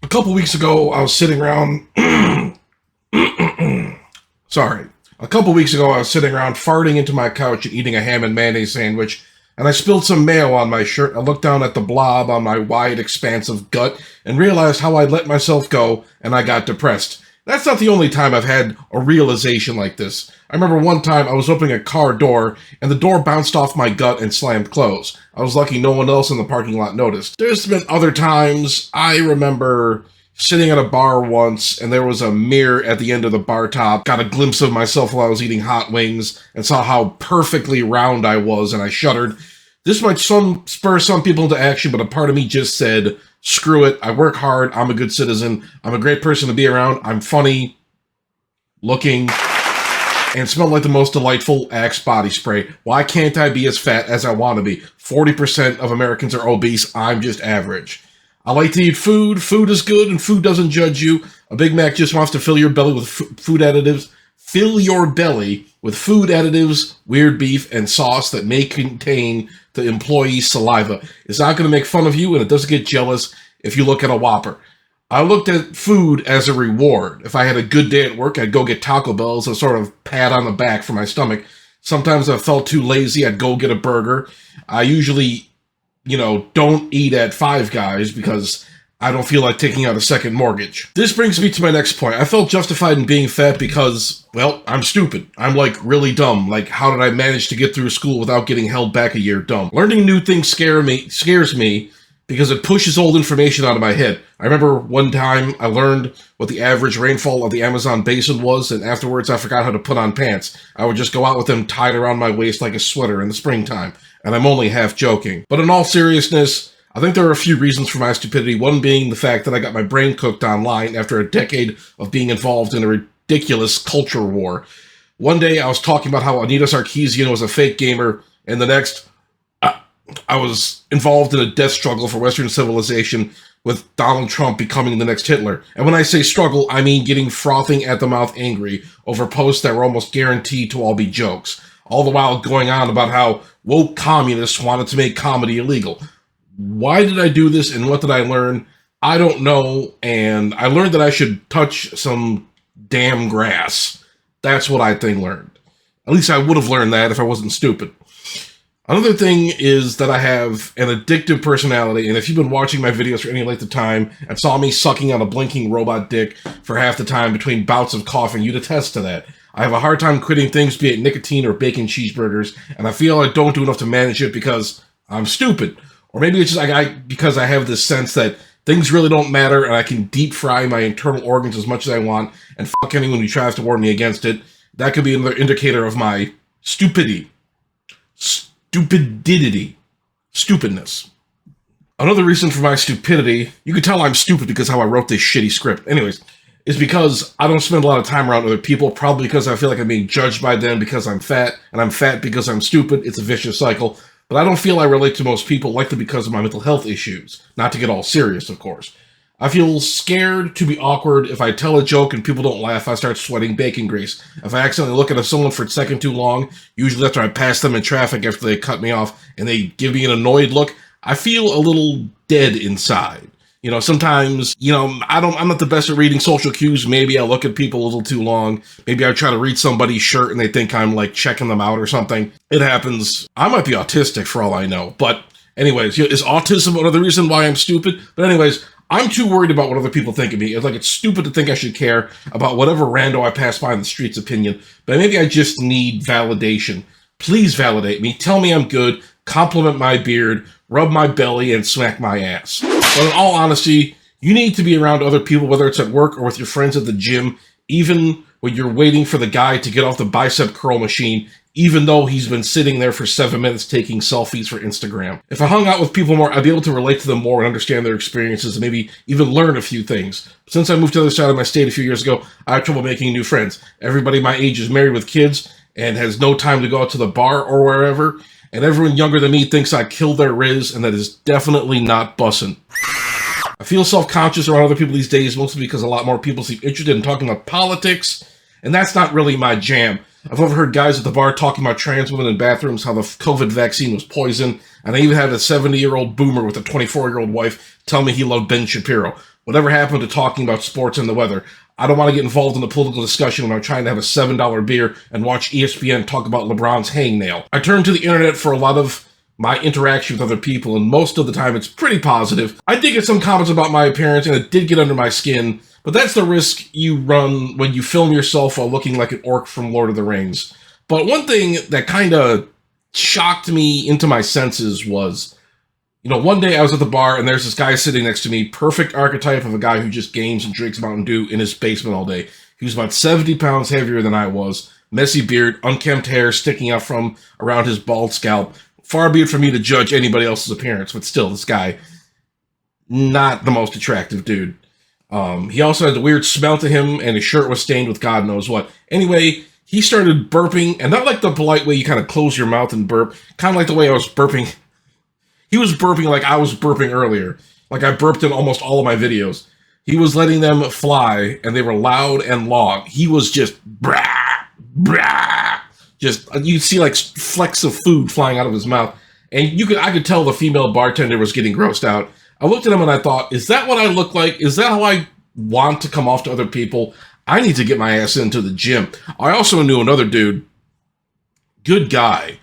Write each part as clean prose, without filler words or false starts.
A couple weeks ago, I was sitting around. Sorry. A couple weeks ago, I was sitting around farting into my couch and eating a ham and mayonnaise sandwich, and I spilled some mayo on my shirt. I looked down at the blob on my wide, expansive gut and realized how I'd let myself go, and I got depressed. That's not the only time I've had a realization like this. I remember one time I was opening a car door, and the door bounced off my gut and slammed closed. I was lucky no one else in the parking lot noticed. There's been other times. I remember sitting at a bar once, and there was a mirror at the end of the bar top. Got a glimpse of myself while I was eating hot wings, and saw how perfectly round I was, and I shuddered. This might spur some people into action, but a part of me just said, screw it, I work hard, I'm a good citizen, I'm a great person to be around, I'm funny, looking, and smell like the most delightful Axe body spray. Why can't I be as fat as I want to be? 40% of Americans are obese, I'm just average. I like to eat food, food is good, and food doesn't judge you. A Big Mac just wants to fill your belly with food additives. Fill your belly with food additives, weird beef, and sauce that may contain the employee's saliva. It's not going to make fun of you, and it doesn't get jealous if you look at a Whopper. I looked at food as a reward. If I had a good day at work, I'd go get Taco Bell as a sort of pat on the back for my stomach. Sometimes I felt too lazy, I'd go get a burger. I usually, don't eat at Five Guys because I don't feel like taking out a second mortgage. This brings me to my next point. I felt justified in being fat because, well, I'm stupid. I'm really dumb. How did I manage to get through school without getting held back a year? Dumb. Learning new things scares me because it pushes old information out of my head. I remember one time I learned what the average rainfall of the Amazon basin was, and afterwards I forgot how to put on pants. I would just go out with them tied around my waist like a sweater in the springtime. And I'm only half joking. But in all seriousness, I think there are a few reasons for my stupidity, one being the fact that I got my brain cooked online after a decade of being involved in a ridiculous culture war. One day I was talking about how Anita Sarkeesian was a fake gamer, and the next, I was involved in a death struggle for Western civilization with Donald Trump becoming the next Hitler. And when I say struggle, I mean getting frothing at the mouth angry over posts that were almost guaranteed to all be jokes. All the while going on about how woke communists wanted to make comedy illegal. Why did I do this and what did I learn? I don't know, and I learned that I should touch some damn grass. That's what I learned. At least I would have learned that if I wasn't stupid. Another thing is that I have an addictive personality, and if you've been watching my videos for any length of time and saw me sucking on a blinking robot dick for half the time between bouts of coughing, you'd attest to that. I have a hard time quitting things, be it nicotine or bacon cheeseburgers, and I feel I don't do enough to manage it because I'm stupid. Or maybe it's just because I have this sense that things really don't matter and I can deep fry my internal organs as much as I want and fuck anyone who tries to warn me against it. That could be another indicator of my stupidity. Stupidness. Another reason for my stupidity, you can tell I'm stupid because how I wrote this shitty script. Anyways, is because I don't spend a lot of time around other people, probably because I feel like I'm being judged by them because I'm fat, and I'm fat because I'm stupid. It's a vicious cycle. But I don't feel I relate to most people, likely because of my mental health issues. Not to get all serious, of course. I feel scared to be awkward. If I tell a joke and people don't laugh, I start sweating bacon grease. If I accidentally look at someone for a second too long, usually after I pass them in traffic after they cut me off, and they give me an annoyed look, I feel a little dead inside. Sometimes, I'm not the best at reading social cues. Maybe I look at people a little too long. Maybe I try to read somebody's shirt and they think I'm checking them out or something. It happens. I might be autistic for all I know. But anyways, is autism another reason why I'm stupid? But anyways, I'm too worried about what other people think of me. It's stupid to think I should care about whatever rando I pass by in the street's opinion. But maybe I just need validation. Please validate me. Tell me I'm good. Compliment my beard. Rub my belly and smack my ass. But in all honesty, you need to be around other people, whether it's at work or with your friends at the gym, even when you're waiting for the guy to get off the bicep curl machine, even though he's been sitting there for 7 minutes taking selfies for Instagram. If I hung out with people more, I'd be able to relate to them more and understand their experiences and maybe even learn a few things. Since I moved to the other side of my state a few years ago, I have trouble making new friends. Everybody my age is married with kids and has no time to go out to the bar or wherever. And everyone younger than me thinks I killed their riz, and that is definitely not bussin'. I feel self-conscious around other people these days, mostly because a lot more people seem interested in talking about politics, and that's not really my jam. I've overheard guys at the bar talking about trans women in bathrooms, how the COVID vaccine was poison, and I even had a 70-year-old boomer with a 24-year-old wife tell me he loved Ben Shapiro. Whatever happened to talking about sports and the weather? I don't want to get involved in a political discussion when I'm trying to have a $7 beer and watch ESPN talk about LeBron's hangnail. I turn to the internet for a lot of my interaction with other people, and most of the time it's pretty positive. I did get some comments about my appearance, and it did get under my skin, but that's the risk you run when you film yourself while looking like an orc from Lord of the Rings. But one thing that kind of shocked me into my senses was, one day I was at the bar, and there's this guy sitting next to me, perfect archetype of a guy who just games and drinks Mountain Dew in his basement all day. He was about 70 pounds heavier than I was, messy beard, unkempt hair sticking out from around his bald scalp. Far be it from me to judge anybody else's appearance, but still, this guy, not the most attractive dude. He also had the weird smell to him, and his shirt was stained with God knows what. Anyway, he started burping, and not like the polite way you kind of close your mouth and burp, kind of like the way I was burping. He was burping like I was burping earlier, like I burped in almost all of my videos. He was letting them fly, and they were loud and long. He was just brah, brah. Just, you'd see like flecks of food flying out of his mouth. And I could tell the female bartender was getting grossed out. I looked at him and I thought, is that what I look like? Is that how I want to come off to other people? I need to get my ass into the gym. I also knew another dude, good guy,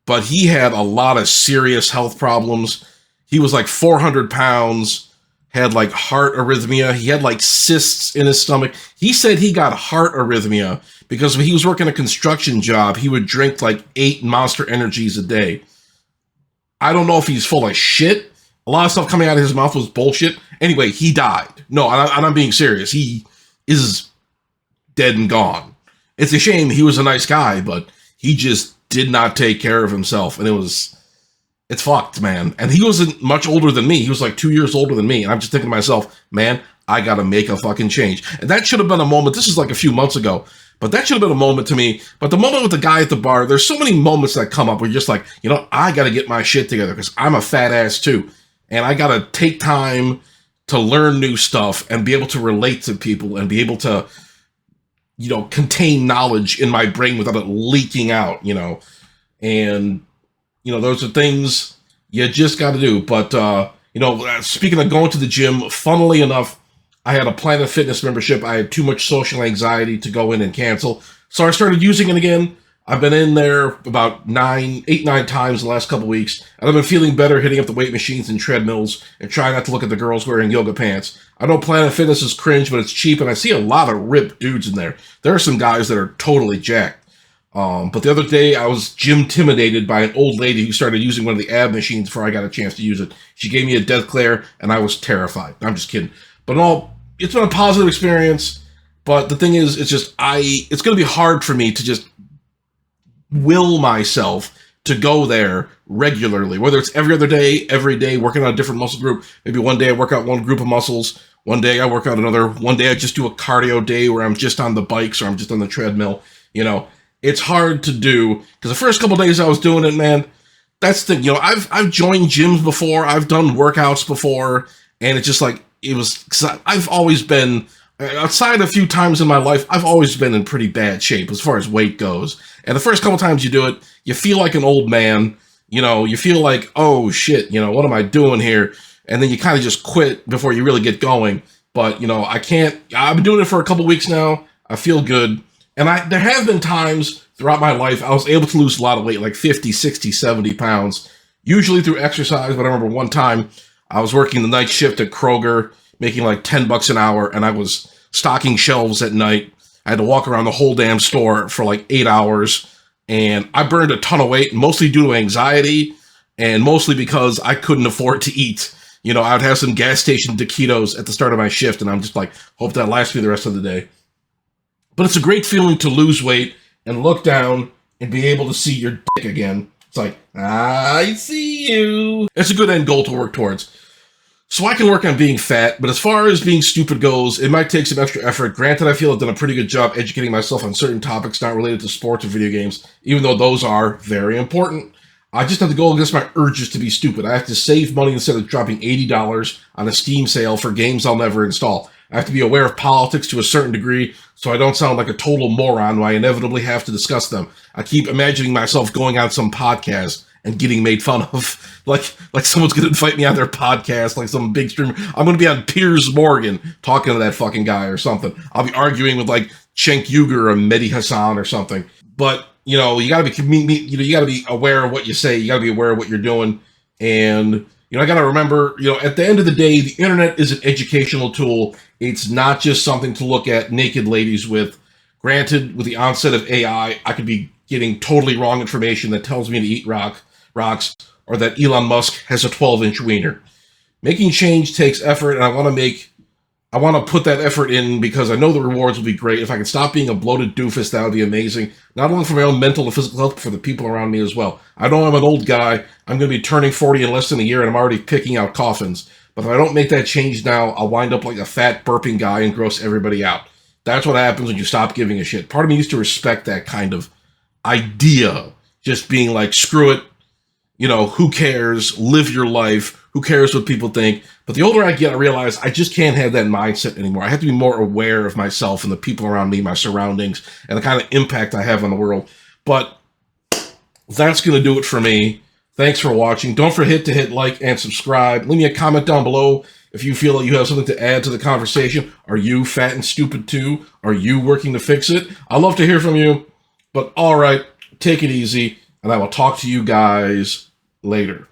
but he had a lot of serious health problems. He was like 400 pounds, had like heart arrhythmia. He had like cysts in his stomach. He said he got heart arrhythmia because when he was working a construction job, he would drink like 8 Monster Energies a day. I don't know if he's full of shit. A lot of stuff coming out of his mouth was bullshit. Anyway, he died. No, I'm being serious. He is dead and gone. It's a shame. He was a nice guy, but he just did not take care of himself. And it's fucked, man. And he wasn't much older than me. He was like 2 years older than me. And I'm just thinking to myself, man, I got to make a fucking change. And that should have been a moment. This is like a few months ago. But that should have been a moment to me. But the moment with the guy at the bar, there's so many moments that come up where you're just like, I got to get my shit together because I'm a fat ass too. And I got to take time to learn new stuff and be able to relate to people and be able to, contain knowledge in my brain without it leaking out, And, those are things you just got to do. But, speaking of going to the gym, funnily enough, I had a Planet Fitness membership. I had too much social anxiety to go in and cancel. So I started using it again. I've been in there about 8, 9 times the last couple weeks. And I've been feeling better hitting up the weight machines and treadmills and trying not to look at the girls wearing yoga pants. I know Planet Fitness is cringe, but it's cheap. And I see a lot of ripped dudes in there. There are some guys that are totally jacked. But the other day I was gym-timidated by an old lady who started using one of the ab machines before I got a chance to use it. She gave me a death glare and I was terrified. I'm just kidding. But it's been a positive experience, but the thing is, it's going to be hard for me to just will myself to go there regularly, whether it's every other day, every day, working on a different muscle group. Maybe one day I work out one group of muscles, one day I work out another, one day I just do a cardio day where I'm just on the bikes or I'm just on the treadmill. It's hard to do because the first couple of days I was doing it, man, that's the thing. I've joined gyms before, I've done workouts before, and it's just like, I've always been, outside a few times in my life, I've always been in pretty bad shape as far as weight goes. And the first couple times you do it, you feel like an old man, you feel like, oh shit, what am I doing here? And then you kind of just quit before you really get going. But, I've been doing it for a couple weeks now. I feel good. And there have been times throughout my life, I was able to lose a lot of weight, like 50, 60, 70 pounds, usually through exercise. But I remember one time, I was working the night shift at Kroger, making like $10 an hour, and I was stocking shelves at night. I had to walk around the whole damn store for like 8 hours, and I burned a ton of weight, mostly due to anxiety, and mostly because I couldn't afford to eat. I would have some gas station taquitos at the start of my shift, and I'm just like, hope that lasts me the rest of the day. But it's a great feeling to lose weight and look down and be able to see your dick again. It's like, I see you. It's a good end goal to work towards. So I can work on being fat, but as far as being stupid goes, it might take some extra effort. Granted, I feel I've done a pretty good job educating myself on certain topics not related to sports or video games, even though those are very important. I just have to go against my urges to be stupid. I have to save money instead of dropping $80 on a Steam sale for games I'll never install. I have to be aware of politics to a certain degree so I don't sound like a total moron when I inevitably have to discuss them. I keep imagining myself going on some podcast and getting made fun of. Like someone's going to invite me on their podcast, like some big streamer. I'm going to be on Piers Morgan talking to that fucking guy or something. I'll be arguing with like Cenk Uygur or Mehdi Hassan or something. But, you know, you got to be, you got to be aware of what you say. You got to be aware of what you're doing. And, you know, I got to remember, you know, at the end of the day, the internet is an educational tool. It's not just something to look at naked ladies with. Granted, with the onset of AI, I could be getting totally wrong information that tells me to eat rocks, or that Elon Musk has a 12-inch wiener. Making change takes effort, and I want to put that effort in because I know the rewards will be great. If I can stop being a bloated doofus, that would be amazing. Not only for my own mental and physical health, but for the people around me as well. I know I'm an old guy. I'm going to be turning 40 in less than a year, and I'm already picking out coffins. But if I don't make that change now, I'll wind up like a fat burping guy and gross everybody out. That's what happens when you stop giving a shit. Part of me used to respect that kind of idea. Just being like, screw it. You know, who cares? Live your life. Who cares what people think? But the older I get, I realize I just can't have that mindset anymore. I have to be more aware of myself and the people around me, my surroundings, and the kind of impact I have on the world. But that's going to do it for me. Thanks for watching. Don't forget to hit like and subscribe. Leave me a comment down below if you feel that you have something to add to the conversation. Are you fat and stupid too? Are you working to fix it? I'd love to hear from you. But all right, take it easy, and I will talk to you guys later.